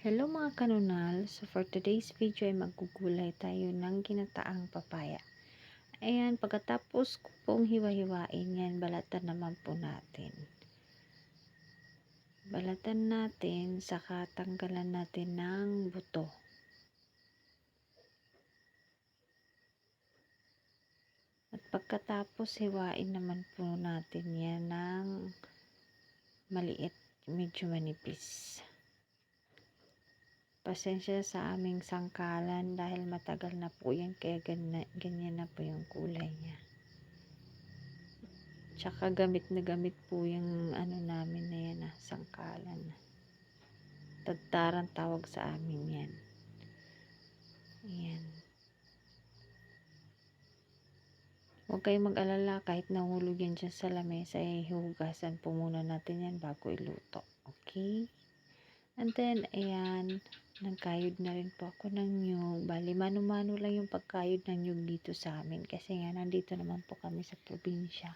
Hello mga kanunal, so for today's video ay magugulay tayo ng ginataang papaya. Ayan, pagkatapos ko pong hiwa-hiwain yan, balatan naman po natin. Balatan natin, saka tanggalan natin ng buto. At pagkatapos hiwain naman po natin yan ng maliit, medyo manipis. Pasensya sa aming sangkalan dahil matagal na po yan, kaya ganyan na po yung kulay niya. Tsaka gamit na gamit po yung namin na yan, sangkalan. Tagtaran tawag sa amin yan. Ayan. Huwag kayong mag-alala kahit nahulog yan dyan sa lamesa, ay hugasan po muna natin yan bago iluto. Okay? And then, ayan, nagkayod na rin po ako ng nyug. Bali, mano-mano lang yung pagkayod ng nyug dito sa amin. Kasi nga, nandito naman po kami sa probinsya.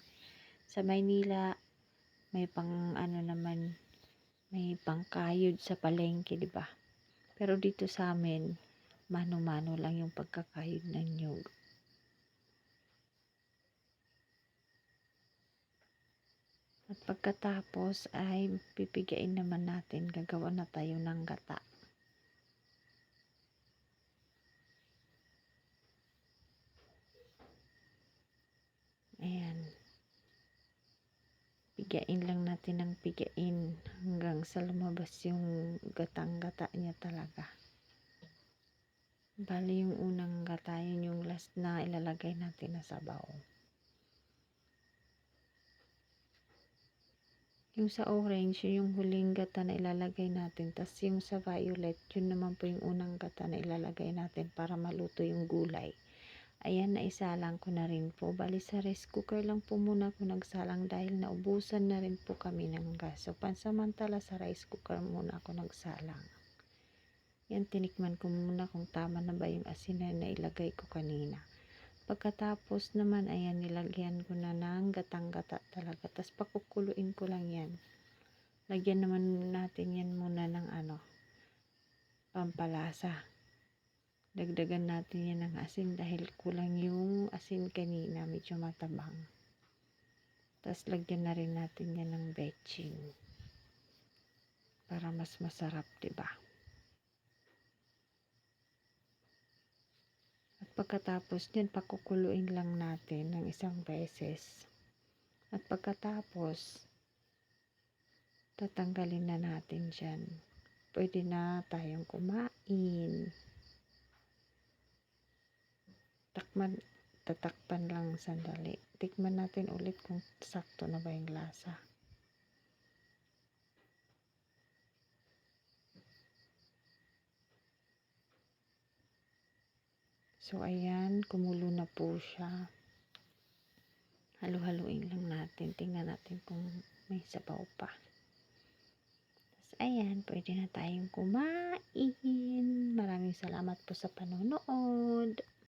Sa Maynila, may pang naman, may pangkayod sa palengke, di ba? Pero dito sa amin, mano-mano lang yung pagkakayod ng nyug. At pagkatapos ay pipigain naman natin, gagawa na tayo ng gata. Ayan. Pigain lang natin ng pigain hanggang sa lumabas yung gatang-gata niya talaga. Bali yung unang gata, yun yung last na ilalagay natin na sabaw. Yung sa orange, yung huling gata na ilalagay natin. Tapos yung sa violet, yun naman po yung unang gata na ilalagay natin para maluto yung gulay. Ayan, naisalang ko na rin po. Bali sa rice cooker lang po muna ako nagsalang dahil naubusan na rin po kami ng gas. So, pansamantala sa rice cooker muna ako nagsalang. Yan, tinikman ko muna kung tama na ba yung asin na ilagay ko kanina. Pagkatapos naman, ayan, nilagyan ko na ng gatang-gata talaga. Tapos pakukuluin ko lang yan. Lagyan naman natin yan muna ng pampalasa. Dagdagan natin yan ng asin dahil kulang yung asin kanina, medyo matabang. Tapos lagyan na rin natin yan ng betchin para mas masarap, diba? At pagkatapos nyan, pakukuluin lang natin ng isang beses. At pagkatapos, tatanggalin na natin dyan. Pwede na tayong kumain. Tatakpan lang sandali. Tikman natin ulit kung sakto na ba yung lasa. So, ayan, kumulo na po siya. Halu-haluin lang natin. Tingnan natin kung may sabaw pa. Tapos, ayan, pwede na tayong kumain. Maraming salamat po sa panonood.